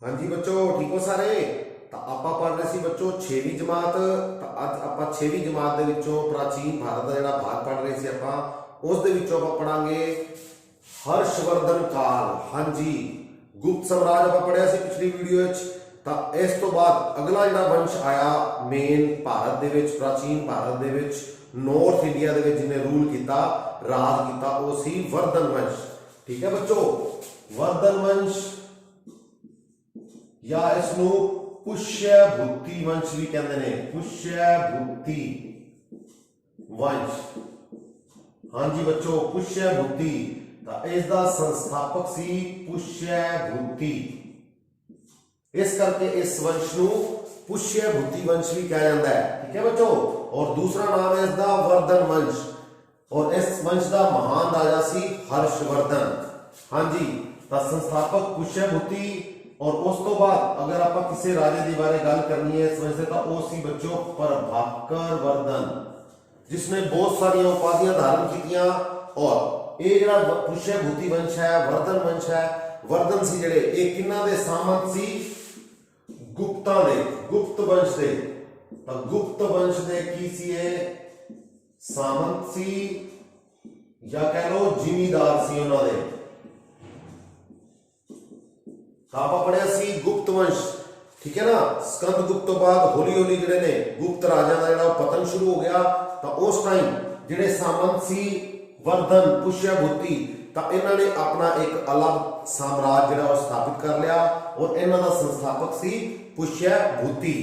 हाँ जी बच्चों, ठीक हो सारे। तो आप पढ़ रहे सी बच्चों 6वीं जमात। तो अज आप 6वीं जमात दे विचों प्राचीन भारत का जिहड़ा भाग पढ़ रहे सी आप उस दे विचों आप पढ़ांगे हर्षवर्धन काल। हाँ जी, गुप्त साम्राज्य आप पढ़िया सी पिछली वीडियो च। तो इस तो बाद अगला जिहड़ा वंश आया मेन भारत दे विच, प्राचीन भारत दे विच नॉर्थ इंडिया दे विच जिन्हें रूल किया, राज किया, वो सी वर्धन वंश। ठीक है बच्चों, वर्धन वंश या इसनू पुष्यभूति वंश भी कहते हैं। पुष्यभूति वंश, हाँ जी बच्चों, पुष्यभूति। इसका संस्थापक सी पुष्यभूति, इस करके इस वंश नू पुष्यभूति वंश भी कहा जाता है। ठीक है बच्चों। और दूसरा नाम है इसका वर्धन वंश, और इस वंश का महान राजा सी हर्षवर्धन। हाँ जी, संस्थापक पुष्यभूति। और उस तो बाद अगर आप किसी राजे के बारे गल करनी है इस वंश से, तो वो सी बच्चों प्रभाकर वर्धन, जिसने बहुत सारी उपाधियां धारण की। और ये जो पुष्यभूति वंश है, वर्धन वंश है, वर्धन सी जड़े एक किन्ना दे सामंत सी गुप्ता दे, गुप्त वंश दे। तो गुप्त वंश दे की सी सामंत सी, या कह लो जिमीदार सी उन्होंने। आप पढ़िया सी गुप्त वंश, ठीक है ना। स्कंद गुप्त तो बाद हौली हौली जिहड़े ने गुप्त राजा का जिहड़ा पतन शुरू हो गया। तो उस टाइम जिहड़े सामंत सी वर्धन पुष्यभूति, तो इन्होंने अपना एक अलग साम्राज्य जिहड़ा स्थापित कर लिया, और इन्हों का संस्थापक सी पुष्यभूति।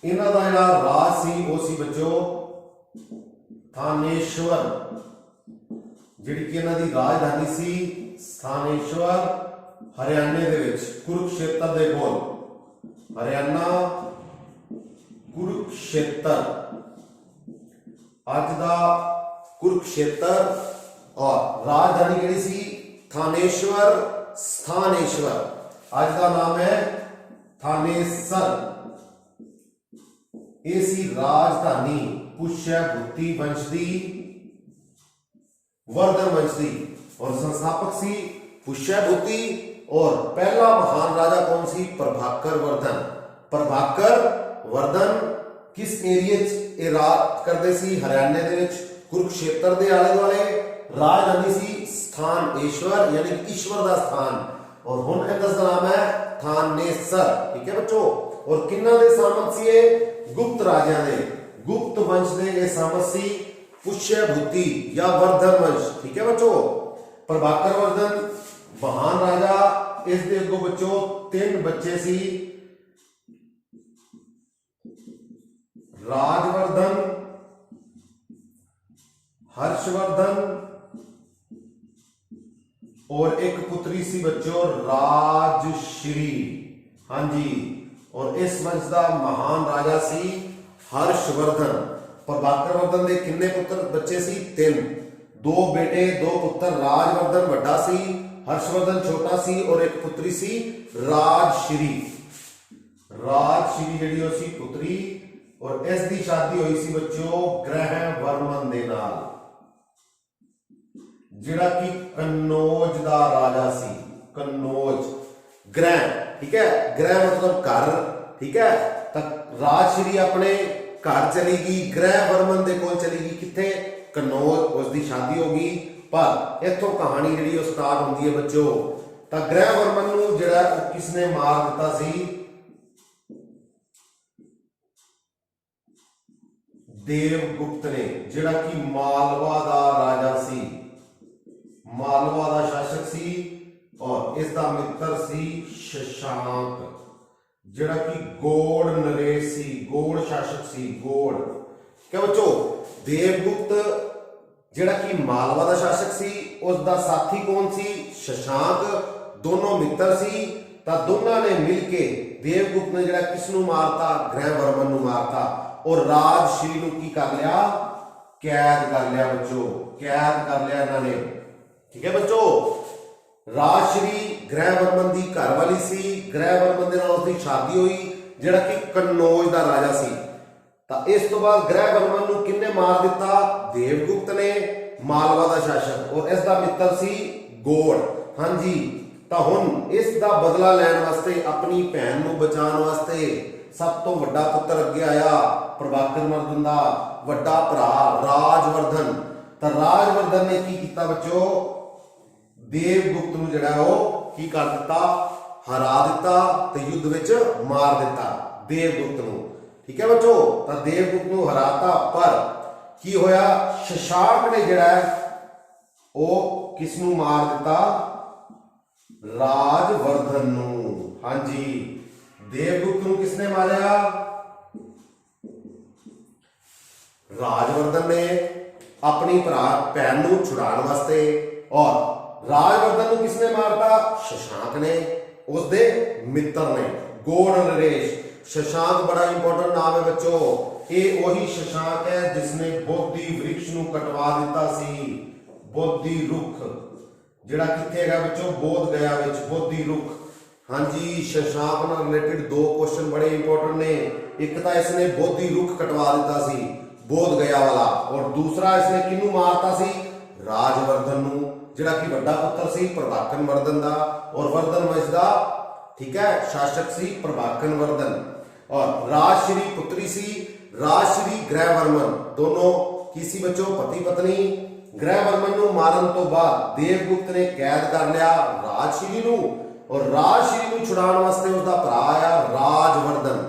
इन्हों का जिहड़ा राज सी वो सी बच्चों थानेश्वर, जिहड़ी कि इन्हों की राजधानी सी थानेश्वर, हरियाणे दे विच कुरुक्षेत्र दे कोल। हरियाणा कुरुक्षेत्र, अज दा कुरुक्षेत्र। और राजधानी केड़ी सी थानेश्वर, स्थानेश्वर, अज का नाम है थानेसर। ये सी राजधानी पुष्यभूति वंश दी, वर्धन वंश दी। और संस्थापक सी पुष्यभूति। और पहला महान राजा कौन सी? प्रभाकर वर्धन। प्रभाकर वर्धन किस एरिए राज करते सी? हरियाणे दे विच कुरुक्षेत्र दे आले दुआले। राजधानी सी स्थानेश्वर, यानी ईश्वर का स्थान। और हुण इसका नाम है थानेसर। ठीक है बच्चों। और किन्ना दे सामंत सी? गुप्त राजा दे, गुप्त वंश दे ये सामंत सी पुष्यभूति या वर्धन वंश। ठीक है बच्चों। प्रभाकर वर्धन महान राजा। इस दे अगों बच्चों 3 बच्चे सी, राजवर्धन, हर्षवर्धन, और एक पुत्री सी बच्चों राजश्री। हाँ जी। और इस वंश का महान राजा सी हर्षवर्धन। प्रभाकर वर्धन के किन्ने पुत्र बच्चे सी? 3, 2 बेटे 2 पुत्र। राजवर्धन बड़ा सी, हर्षवर्धन छोटा सी, और एक पुत्री सी राजश्री। राजश्री जिहड़ी सी पुत्री। और इस दी शादी हुई सी बच्चों ग्रहवर्मन दे नाल, जिहड़ा कि कन्नौज दा राजा सी। कन्नौज, ग्रह, ठीक है, ग्रह मतलब घर। ठीक है। तक राजश्री अपने घर चली गई, ग्रहवर्मन दे कोल चली गई, किथे? कन्नौज। उसकी शादी होगी। पर इथों कहानी जी स्टार्ट होती है बच्चों। तो ग्रहवर्मन नूं जिहड़ा किसने मार दिता सी? देवगुप्त ने, जिहड़ा कि मालवा का राजा सी, मालवा का शासक सी। और इसका मित्र सी शशांक, जिहड़ा कि गौड़ नरेश सी, गौड़ शासक सी, गौड़। क्या बच्चों? देवगुप्त जिहड़ा कि मालवा का शासक सी, उसका साथी कौन सी? शशांक। दोनों मित्र सी। तो दोनों ने मिलके देवगुप्त ने जिहड़ा किसनू मारता? ग्रहवर्मन नू मारता। और राजश्री नू की कर लिया? कैद कर लिया बच्चों, कैद कर लिया इन्होंने। ठीक है बच्चों। राजश्री ग्रहवर्मन की घर वाली सी। ग्रहवर्मन दे नाल उसदी शादी हुई, जिहड़ा कि कन्नौज का राजा सी। तो इस तो बाद ग्रहवर्मन नू किन्ने मार दिता? देवगुप्त ने, मालवा का शासक। और इसका मित्र सी गौड़। हाँ जी। ਤਾਂ ਹੁਣ ਇਸ ਦਾ ਬਦਲਾ ਲੈਣ ਵਾਸਤੇ, ਆਪਣੀ ਭੈਣ ਨੂੰ ਬਚਾਉਣ ਵਾਸਤੇ ਸਭ ਤੋਂ ਵੱਡਾ ਪੁੱਤਰ ਅੱਗੇ ਆਇਆ ਪ੍ਰਭਾਕਰ ਵਰਦਨ ਦਾ ਵੱਡਾ ਭਰਾ ਰਾਜਵਰਧਨ। ਤਾਂ ਰਾਜਵਰਧਨ ਨੇ ਕੀ ਕੀਤਾ ਬੱਚੋ, ਦੇਵਗੁਪਤ ਨੂੰ ਜਿਹੜਾ ਉਹ ਕੀ ਕਰ ਦਿੱਤਾ, ਹਰਾ ਦਿੱਤਾ ਤੇ ਯੁੱਧ ਵਿੱਚ ਮਾਰ ਦਿੱਤਾ ਦੇਵਗੁਪਤ ਨੂੰ। ਠੀਕ ਹੈ ਬੱਚੋ, ਤਾਂ ਦੇਵਗੁਪਤ ਨੂੰ ਹਰਾਤਾ, ਪਰ ਕੀ ਹੋਇਆ, ਸ਼ਸ਼ਾਂਕ ਨੇ ਜਿਹੜਾ ਉਹ ਕਿਸ ਨੂੰ ਮਾਰ ਦਿੱਤਾ, ਰਾਜਵਰਧਨ ਨੂੰ। ਹਾਂਜੀ, ਦੇਵਗੁਪਤ ਨੂੰ ਕਿਸਨੇ ਮਾਰਿਆ, ਰਾਜਵਰਧਨ ਨੇ ਆਪਣੀ ਭੈਣ ਨੂੰ ਛੁਡਾਉਣ ਵਾਸਤੇ। ਔਰ ਰਾਜਵਰਧਨ ਨੂੰ ਕਿਸਨੇ ਮਾਰਤਾ, ਸ਼ਸ਼ਾਂਕ ਨੇ, ਉਸਦੇ ਮਿੱਤਰ ਨੇ ਗੌੜ ਨਰੇਸ਼। ਸ਼ਸ਼ਾਂਕ ਬੜਾ ਇੰਪੋਰਟੈਂਟ ਨਾਮ ਹੈ ਬੱਚੋ, ਇਹ ਉਹੀ ਸ਼ਸ਼ਾਂਕ ਹੈ ਜਿਸਨੇ ਬੋਧੀ ਵ੍ਰਿਕਸ਼ ਨੂੰ ਕਟਵਾ ਦਿੱਤਾ ਸੀ। ਬੋਧੀ ਰੁੱਖ ਜਿਹੜਾ ਕਿੱਥੇ ਹੈਗਾ ਬੱਚੋ, ਬੋਧ ਗਇਆ ਵਿੱਚ ਬੋਧੀ ਰੁੱਖ। ਹਾਂਜੀ, ਸ਼ਸ਼ਾਂਕ ਨਾਲ ਰਿਲੇਟਡ ਦੋ ਕੁਐਸਚਨ ਬੜੇ ਇੰਪੋਰਟੈਂਟ ਨੇ। ਇੱਕ ਤਾਂ ਇਸਨੇ ਬੋਧੀ ਰੁੱਖ ਕਟਵਾ ਦਿੱਤਾ ਸੀ ਬੋਧ ਗਿਆ ਵਾਲਾ, ਔਰ ਦੂਸਰਾ ਇਸਨੇ ਕਿਹਨੂੰ ਮਾਰਤਾ ਸੀ, ਰਾਜਵਰਧਨ ਨੂੰ, ਜਿਹੜਾ ਕਿ ਵੱਡਾ ਪੁੱਤਰ ਸੀ ਪ੍ਰਭਾਕਰ ਵਰਦਨ ਦਾ, ਔਰ ਵਰਦਨ ਵੰਸ਼ ਦਾ ਠੀਕ ਹੈ ਸ਼ਾਸਕ ਸੀ ਪ੍ਰਭਾਕਰ ਵਰਦਨ। ਔਰ ਰਾਜਸ਼੍ਰੀ ਪੁੱਤਰੀ ਸੀ ਰਾਜਸ਼੍ਰੀ ਗ੍ਰਹਿਵਰਮਨ। ਦੋਨੋਂ ਕੀ ਸੀ ਬੱਚੋ, ਪਤੀ ਪਤਨੀ। ਗ੍ਰਹਿਵਰਮਨ ਨੂੰ ਮਾਰਨ ਤੋਂ ਬਾਅਦ ਦੇਵਗੁਪਤ ਨੇ ਕੈਦ ਕਰ ਲਿਆ ਰਾਜਸ਼੍ਰੀ ਨੂੰ, ਔਰ ਰਾਜਸ਼੍ਰੀ ਨੂੰ ਛੁਡਾਉਣ ਵਾਸਤੇ ਉਸਦਾ ਭਰਾ ਆਇਆ ਰਾਜਵਰਧਨ।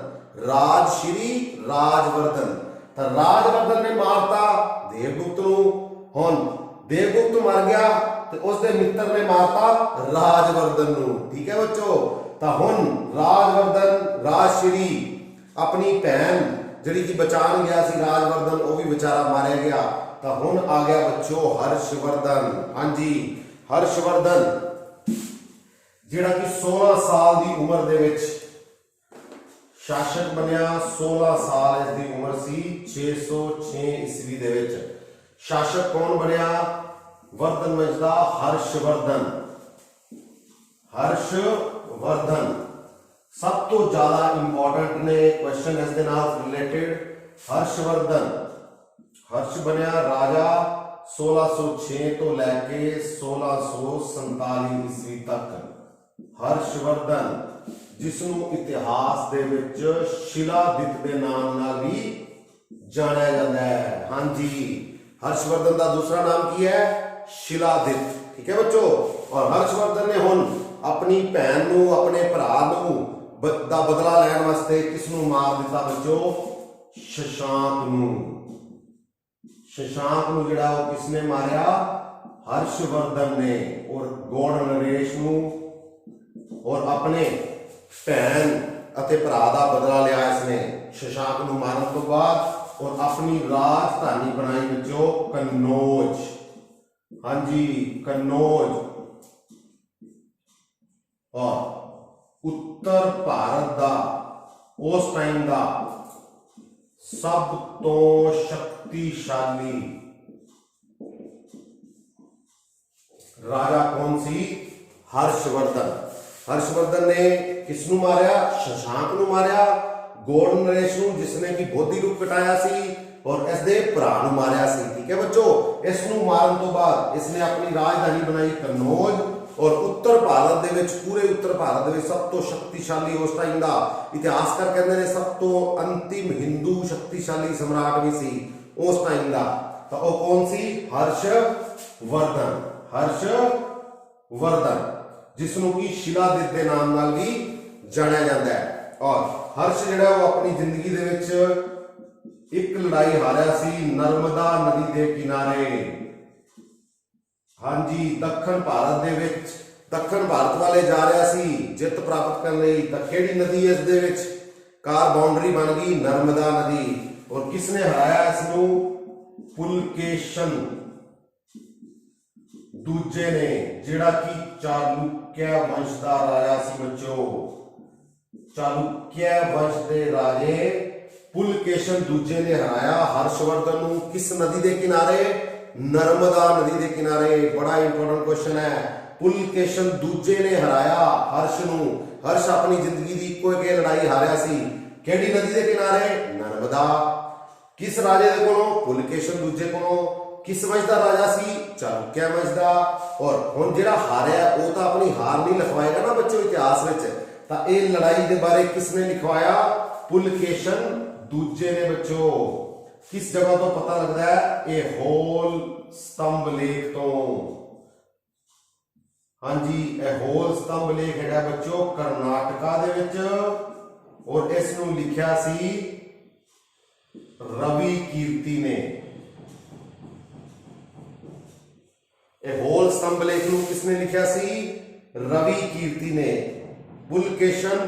ਰਾਜਸ਼੍ਰੀ ਰਾਜਵਰਧਨ, ਤਾਂ ਰਾਜਵਰਧਨ ਨੇ ਮਾਰਤਾ ਦੇਵਗੁਪਤ ਨੂੰ। ਹੁਣ ਦੇਵਗੁਪਤ ਮਰ ਗਿਆ ਤੇ ਉਸਦੇ ਮਿੱਤਰ ਨੇ ਮਾਰਤਾ ਰਾਜਵਰਧਨ ਨੂੰ। ਠੀਕ ਹੈ ਬੱਚੋ, ਤਾਂ ਹੁਣ ਰਾਜਵਰਧਨ ਰਾਜਸ਼੍ਰੀ ਆਪਣੀ ਭੈਣ ਜਿਹੜੀ ਕਿ ਬਚਾਉਣ ਗਿਆ ਸੀ ਰਾਜਵਰਧਨ, ਉਹ ਵੀ ਵਿਚਾਰਾ ਮਾਰਿਆ ਗਿਆ। ਤਾਂ ਹੁਣ ਆ ਗਿਆ ਬੱਚੋ ਹਰਸ਼ਵਰਧਨ। ਹਾਂਜੀ, ਹਰਸ਼ਵਰਧਨ ਜਿਹੜਾ ਕਿ 16 ਸਾਲ ਦੀ ਉਮਰ ਦੇ ਵਿੱਚ ਸ਼ਾਸਕ ਬਣਿਆ। 16 ਸਾਲ ਇਸ ਦੀ ਉਮਰ ਸੀ, 606 ਈਸਵੀ ਦੇ ਵਿੱਚ ਸ਼ਾਸਕ ਕੌਣ ਬਣਿਆ, ਵਰਧਨ ਵੰਸ਼ ਦਾ ਹਰਸ਼ਵਰਧਨ। ਹਰਸ਼ਵਰਧਨ ਸਭ ਤੋਂ ਜ਼ਿਆਦਾ ਇੰਪੋਰਟੈਂਟ ਨੇ ਕੁਐਸਚਨ ਇਸ ਦੇ ਨਾਲ ਰਿਲੇਟਡ। ਹਰਸ਼ਵਰਧਨ ਹਰਸ਼ ਬਣਿਆ ਰਾਜਾ 1606 ਤੋਂ ਲੈ ਕੇ 1647 ਈਸਵੀ ਤੱਕ। ਹਰਸ਼ਵਰਧਨ ਜਿਸ ਨੂੰ ਇਤਿਹਾਸ ਦੇ ਵਿੱਚ ਸ਼ਿਲਾਦਿੱਤ ਦੇ ਨਾਮ ਨਾਲ ਵੀ ਜਾਣਿਆ ਜਾਂਦਾ ਹੈ। ਹਾਂਜੀ, ਹਰਸ਼ਵਰਧਨ ਦਾ ਦੂਸਰਾ ਨਾਮ ਕੀ ਹੈ, ਸ਼ਿਲਾਦਿੱਤ। ਠੀਕ ਹੈ ਬੱਚੋ, ਔਰ ਹਰਸ਼ਵਰਧਨ ਨੇ ਹੁਣ ਆਪਣੀ ਭੈਣ ਨੂੰ, ਆਪਣੇ ਭਰਾ ਨੂੰ ਦਾ ਬਦਲਾ ਲੈਣ ਵਾਸਤੇ ਕਿਸ ਨੂੰ ਮਾਰ ਦਿੱਤਾ ਬੱਚੋ, ਸ਼ਸ਼ਾਂਕ ਨੂੰ। ਸ਼ਸ਼ਾਂਕ ਨੂੰ ਜਿਹੜਾ ਉਹ ਕਿਸਨੇ ਮਾਰਿਆ, ਹਰਸ਼ਵਰਧਨ ਨੇ। ਔਰ ਗੌੜ ਨਰੇਸ਼ ਨੂੰ ਔਰ ਆਪਣੇ ਭੈਣ ਅਤੇ ਭਰਾ ਦਾ ਬਦਲਾ ਲਿਆ ਇਸਨੇ ਸ਼ਸ਼ਾਂਕ ਨੂੰ ਮਾਰਨ ਤੋਂ ਬਾਅਦ। ਔਰ ਆਪਣੀ ਰਾਜਧਾਨੀ ਬਣਾਈ ਬੱਚੋ ਕਨੌਜ। ਹਾਂਜੀ, ਕਨੌਜ। ਔਰ ਉੱਤਰ ਭਾਰਤ ਦਾ ਉਸ ਟਾਈਮ ਦਾ ਸਭ ਤੋਂ ਸ਼ਕਤੀਸ਼ਾਲੀ ਰਾਜਾ ਕੌਣ ਸੀ, ਹਰਸ਼ਵਰਧਨ। ਹਰਸ਼ਵਰਧਨ ਨੇ ਕਿਸ ਨੂੰ ਮਾਰਿਆ, ਸ਼ਸ਼ਾਂਕ ਨੂੰ ਮਾਰਿਆ। ਗੌੜ ਨਰੇਸ਼ ਨੂੰ ਜਿਸਨੇ ਕਿ ਬੋਧੀ ਰੂਪ ਕਟਾਇਆ ਸੀ, ਔਰ ਇਸ ਦੇ ਭਰਾ ਨੂੰ ਮਾਰਿਆ ਸੀ। ਠੀਕ ਹੈ ਬੱਚੋ, ਇਸ ਨੂੰ ਮਾਰਨ ਤੋਂ ਬਾਅਦ ਇਸਨੇ ਆਪਣੀ ਰਾਜਧਾਨੀ ਬਣਾਈ ਕਨੌਜ। ਔਰ ਉੱਤਰ ਭਾਰਤ ਦੇ ਵਿੱਚ, ਪੂਰੇ ਉੱਤਰ ਭਾਰਤ ਦੇ ਵਿੱਚ ਸਭ ਤੋਂ ਸ਼ਕਤੀਸ਼ਾਲੀ ਉਸ ਟਾਈਮ ਦਾ ਇਤਿਹਾਸਕਾਰ ਕਹਿੰਦੇ ਨੇ ਸਭ ਤੋਂ ਅੰਤਿਮ ਹਿੰਦੂ ਸ਼ਕਤੀਸ਼ਾਲੀ ਸਮਰਾਟ ਵੀ ਸੀ ਉਸ ਟਾਈਮ ਦਾ। ਤਾਂ ਉਹ ਕੌਣ ਸੀ, ਹਰਸ਼ਵਰਧਨ। ਹਰਸ਼ਵਰਧਨ ਜਿਸ ਨੂੰ ਕਿ ਸ਼ਿਲਾਦਿੱਤ ਦੇ ਨਾਮ ਨਾਲ ਵੀ ਜਾਣਿਆ ਜਾਂਦਾ ਹੈ। ਔਰ ਹਰਸ਼ ਜਿਹੜਾ ਉਹ ਆਪਣੀ ਜ਼ਿੰਦਗੀ ਦੇ ਵਿੱਚ ਇੱਕ ਲੜਾਈ ਹਾਰਿਆ ਸੀ ਨਰਮਦਾ ਨਦੀ ਦੇ ਕਿਨਾਰੇ। ਹਾਂਜੀ, ਦੱਖਣ ਭਾਰਤ ਦੇ ਵਿੱਚ, ਦੱਖਣ ਭਾਰਤ ਵਾਲੇ ਜਾ ਰਿਹਾ ਸੀ ਜਿੱਤ ਪ੍ਰਾਪਤ ਕਰਨ ਲਈ। ਤਾਂ ਕਿਹੜੀ ਨਦੀ ਇਸ ਦੇ ਵਿੱਚ ਕਾਰ ਬਾਉਂਡਰੀ ਬਣ ਗਈ, ਨਰਮਦਾ ਨਦੀ। ਔਰ ਕਿਸਨੇ ਹਰਾਇਆ ਇਸ ਨੂੰ, ਪੁਲਕੇਸ਼ਨ ਦੂਜੇ ਨੇ, ਜਿਹੜਾ ਕਿ ਚਾਲੁਕਿਆ ਵੰਸ਼ ਦਾ ਰਾਜਾ ਸੀ ਬੱਚੋ। ਚਾਲੁਕਿਆ ਵੰਸ਼ ਦੇ ਰਾਜੇ ਪੁਲਕੇਸ਼ਨ ਦੂਜੇ ਨੇ ਹਰਾਇਆ ਹਰਸ਼ਵਰਧਨ ਨੂੰ। ਕਿਸ ਨਦੀ ਦੇ ਕਿਨਾਰੇ, ਨਰਮਦਾ ਨਦੀ ਦੇ ਕਿਨਾਰੇ। ਬੜਾ ਇੰਪੋਰਟੈਂਟ ਕੁਐਸਚਨ ਹੈ। ਪੁਲਕੇਸ਼ਨ ਦੂਜੇ ਨੇ ਹਰਾਇਆ ਹਰਸ਼ ਨੂੰ। ਹਰਸ਼ ਆਪਣੀ ਜ਼ਿੰਦਗੀ ਦੀ ਇੱਕੋ ਇੱਕ ਲੜਾਈ ਹਾਰਿਆ ਸੀ, ਕਿਹੜੀ ਨਦੀ ਦੇ ਕਿਨਾਰੇ, ਨਰਮਦਾ। ਕਿਸ ਰਾਜੇ ਦੇ ਕੋਲੋਂ, ਪੁਲਕੇਸ਼ਨ ਦੂਜੇ ਕੋਲੋਂ। किस वंश का राजा सी? चालुक्य वंश का। और हुण जिहड़ा हारिया वो तो अपनी हार नहीं लिखवाएगा ना बच्चों इतिहास विच, तां इह लड़ाई के बारे किसने लिखवाया? पुलकेशन दूजे ने बच्चों। किस जगह तो पता लगता है? ये होल स्तंभ लेख तो। हाँ जी, यह होल स्तंभ लेख है बच्चों कर्नाटका दे विच, और इस नूं लिखिया सी रवि कीर्ति ने। होल स्तंभ लेख नूं किसने लिखिया सी? रवि कीर्ति ने। पुलकेशन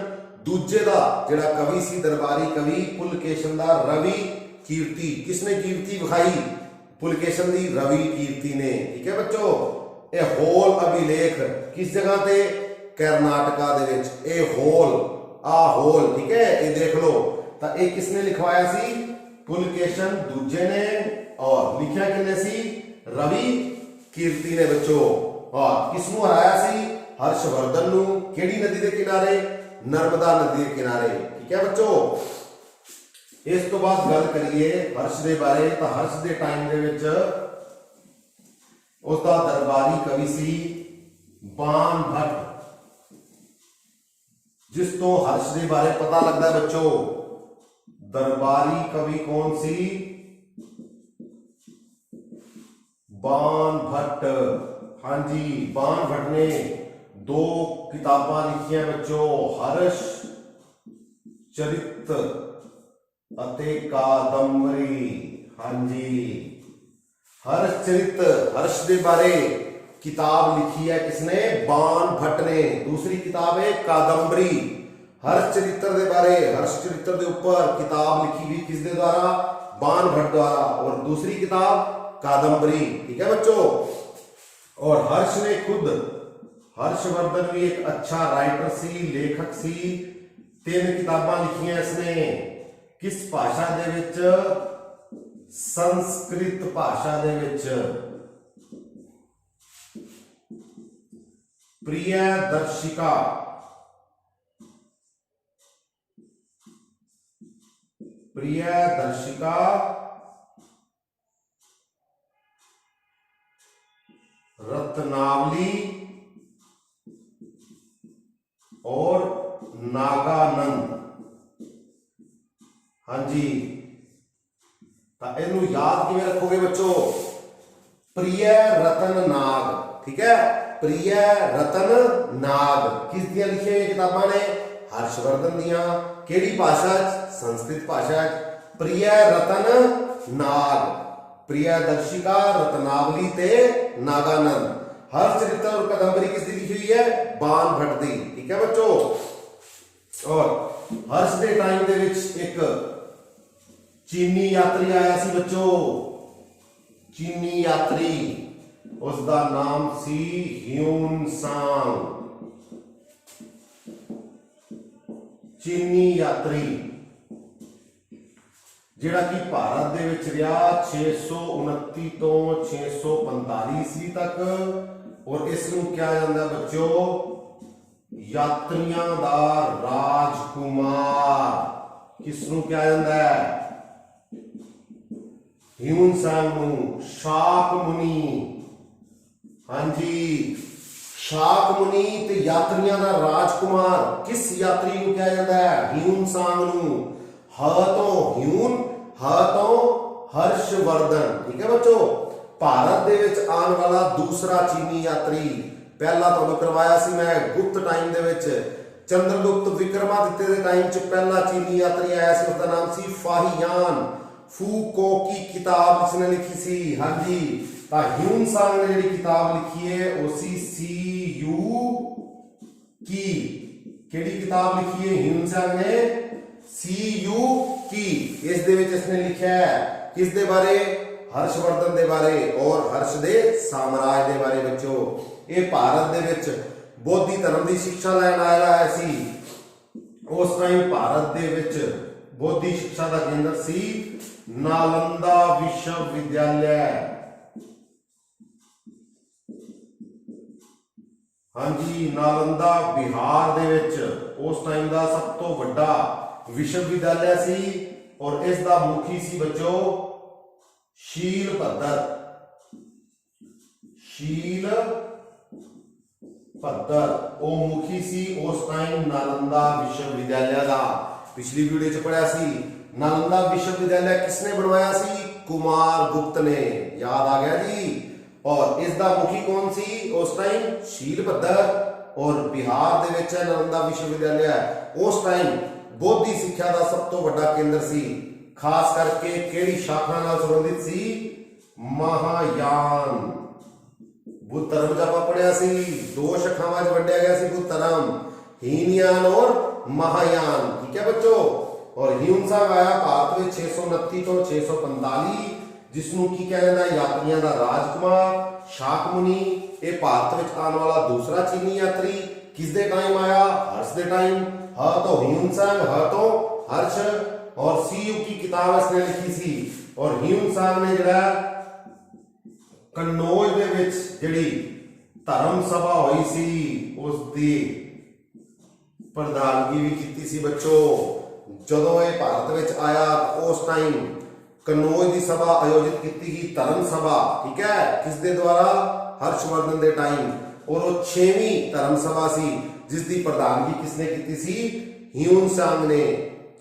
दूजे दा जिहड़ा कवि सी, दरबारी कवि पुलकेशन दा रवि कीर्ति। किसने कीर्ति विखाई? पुलकेशन दी रवि कीर्ति ने। ठीक है बच्चों, यह होल अभिलेख किस जगह ते? कर्नाटका दे विच। ए होल होल, ठीक है, ये देख लो। तो ये किसने लिखवाया सी? पुलकेशन दूजे ने। और लिखिया किसने सी? रवि कीर्ति ने बच्चों। और किसनू हराया सी? हर्षवर्धन नू। केड़ी नदी के किनारे? नर्मदा नदी के किनारे। ठीक है बच्चों, इस तो बाद गल करिए हर्ष के बारे। तो हर्ष के टाइम दे विच उसका दरबारी कवि सी बाण भट्ट, जिस तो हर्ष के बारे पता लगता है बच्चों। दरबारी कवि कौन सी? बाण भट्ट। हाँ जी, बाण भट्ट ने 2 किताबां लिखियां बच्चों, हर्ष चरित अते कादंबरी। हाँ जी, हर्ष चरित, हर्ष के बारे किताब लिखी है किसने? बाण भट्ट ने। दूसरी किताब है कादंबरी। हर्ष चरित्र के बारे, हर्ष चरित्र के ऊपर किताब लिखी हुई किसके द्वारा? बाण भट्ट द्वारा। और दूसरी किताब कादंबरी। ठीक है बच्चों, और हर्ष ने खुद, हर्षवर्धन भी एक अच्छा राइटर सी, लेखक सी। 3 किताबां लिखियां इसने। किस भाषा दे विच? संस्कृत भाषा दे विच। प्रियदर्शिका, प्रियदर्शिका, रत्नावली और नागानंद। हाँ जी, तो इनू याद किवें रखोगे बच्चों? प्रिय रतन नाग। ठीक है, प्रिय रतन नाग किस दियां लिखी हुई किताबां ने? हर्षवर्धन दियां। केड़ी भाषा? संस्कृत भाषा। प्रिय रतन नाग, प्रियदर्शिका, रत्नावली ते नागानंद। हर्ष चरित्र और कादंबरी किसकी लिखी हुई है? बाण भट्ट दी। ठीक है बच्चों, और हर्ष के टाइम दे विच एक चीनी यात्री आया सी बच्चों। चीनी यात्री, उसका नाम सी ह्यून सांग। चीनी यात्री जिहड़ा कि भारत दे विच रहा 629 तो 645 ईस्वी तक। और इसनूं क्या जांदा बच्चों? यात्रियां दा राजकुमार। किसनूं क्या जांदा है? ह्यून सांग नूं। शाक मुनि। हाँ जी, शाक मुनि ते यात्रियां दा राजकुमार। किस यात्री नूं क्या जांदा है? ह्यून सांग नूं। ह तो ह्यून, ह तो हर्षवर्धन। ठीक है बच्चों, भारत दे विच आने वाला दूसरा चीनी यात्री। पहला तो करवाया सी मैं गुप्त टाइम दे विच, चंद्रगुप्त विक्रमादित्य दे टाइम च पहला चीनी यात्री आया सी, उसका नाम सी फाहियान। फूको की किताब इसने लिखी सी। हाँ जी, ह्यून सांग ने जिहड़ी किताब लिखी है वो सी यू की। केड़ी किताब लिखी है ह्यून सांग ने? सी यू की। इस दे विच इसने लिखा है किस दे बारे? हर्षवर्धन दे बारे और हर्ष दे साम्राज्य दे बारे बच्चों। ये भारत दे विच बौद्धी धर्म की शिक्षा लैन आया सी। उस टाइम भारत दे विच बौद्धी शिक्षा का केंद्र सी नालंदा विश्वविद्यालय। हाँ जी, नालंदा बिहार दे विच उस टाइम का सब तो बड़ा विश्वविद्यालय सी। और इसका मुखी सी बच्चों शीलभद्र। शील भद्दर ਉਹ ਮੁਖੀ ਸੀ ਉਸ ਟਾਈਮ नालंदा विश्वविद्यालय ਦਾ। पिछली वीडियो च पढ़िया सी नालंदा विश्वविद्यालय किसने बनवाया सी? कुमार गुप्त ने। याद आ गया जी। और इसका मुखी कौन सी उस टाइम? शील भद्दर। और बिहार दे विच नालंदा विश्वविद्यालय उस टाइम बौद्धी सिक्ख्या का सब तो बड़ा केंद्र सी। खास करके किहड़ी शाखा नाल संबंधित सी? महायान। बुद्ध धर्म जब पढ़िया सी दो शाखावां च वंडिया गया सी बुद्ध धर्म, हीनयान और महायान। ठीक है बच्चों। और ह्यून-सांग आया भारत में 629 तो 645, जिसनों की कहना यात्रियों का राजकुमार शाकमुनि। ये भारत में आने वाला दूसरा चीनी यात्री। किसदे टाइम आया? हर्ष दे टाइम। ह तो ह्यून-सांग, ह तो हर्ष। और सीयू की किताब इसने लिखी सी। और ह्यून-सांग ने जड़ा कन्नौज दे विच जिहड़ी धर्म सभा हुई सी उसकी प्रधानगी भी की सी बच्चों। जदों ये भारत में आया उस टाइम कन्नौज की सभा आयोजित की गई, धर्म सभा। ठीक है, किसके द्वारा? हर्षवर्धन के टाइम। और वो 6वीं धर्म सभा सी जिसकी प्रधानगी किसने की सी? ह्यून-सांग ने।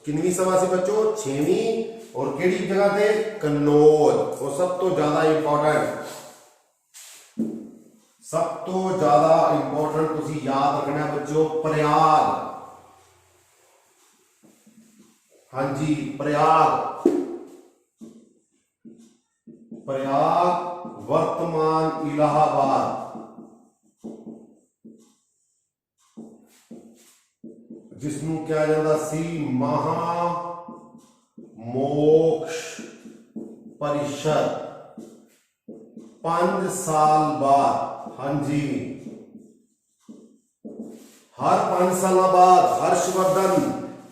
कितनी सभा सी बच्चों? 6वीं। और केड़ी जगह पे? कन्नौज। और सब तो ज्यादा इंपॉर्टेंट तुसी याद रखना बच्चों, प्रयाग। हाँ जी, प्रयाग वर्तमान इलाहाबाद। जिसनों क्या जाता सी महामोक्ष परिषद। 5 साल बाद, हाँ जी, हर 5 साल बाद हर्षवर्धन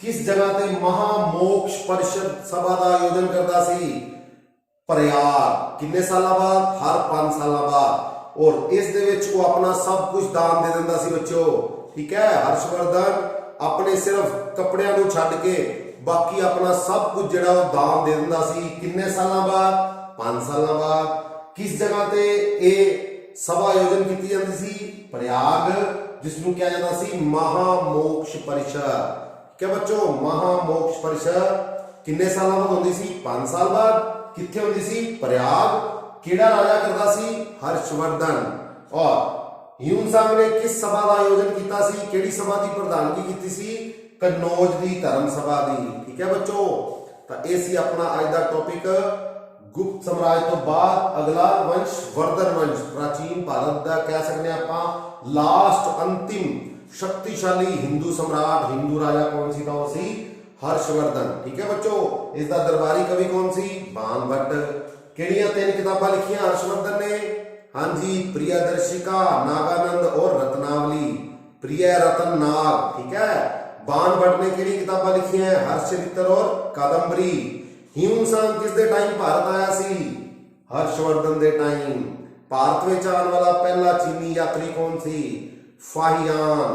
किस जगह ते महामोक्ष परिषद सभा का आयोजन करता सी? प्रयाग। कितने साल बाद? हर 5 साल बाद। और इस दे विच वो अपना सब कुछ दान दे दिंदा सी बच्चों। ठीक है, हर्षवर्धन अपने सिर्फ कपड़ियां नूं छड्ड के बाकी अपना सब कुछ जिहड़ा वो दान दे दिंदा सी। कितने साल बाद? 5 साल बाद। किस जगह ते ये सभा आयोजन की जाती सी? प्रयाग, जिसनों क्या जाता सी? महामोक्ष परिषद। क्या बच्चों? महामोक्ष परिषद कितने साल बाद होती सी? 5 साल बाद। कित्थे होती सी? प्रयाग। केड़ा राजा करता सी? हर्षवर्धन। और ह्यून-सांग ने किस सभा का आयोजन किया सी? केड़ी सभा की प्रधानगी की सी? कन्नौज की धर्म सभा की। ठीक है बच्चों। तो ये सी अपना अज का टॉपिक। गुप्त साम्राज्य तो बाद अगला वंश वर्धन वंश। प्राचीन भारत का कह सकते हैं आप लास्ट अंतिम शक्तिशाली हिंदू सम्राट, हिंदू राजा कौन सी था? सी हर्षवर्धन। ठीक है बच्चों। इसका दरबारी कवि कौन सी? बाणभट्ट। केड़ियां 3 किताबां लिखियां हर्षवर्धन ने? हाँ जी, प्रियदर्शिका, नागानंद और रत्नावली। प्रिय रतन नाग। ठीक है। बाणभट्ट ने केड़ी किताबां लिखी हैं? हर्षचरित्र और कादंबरी। ह्यून-सांग किस दे टाइम भारत आया सी? हर्षवर्धन दे टाइम। भारत में आने वाला पहला चीनी यात्री कौन सी? फाहियान।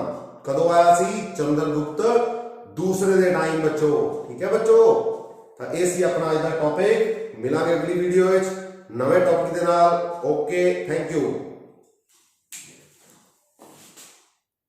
कदों आया सी? चंद्रगुप्त दूसरे दे टाइम बच्चों। ठीक है बच्चों। तो ये सी अपना आज का टॉपिक। मिलांगे अगली वीडियो नवे टॉपिक दे नाल। Okay, thank you.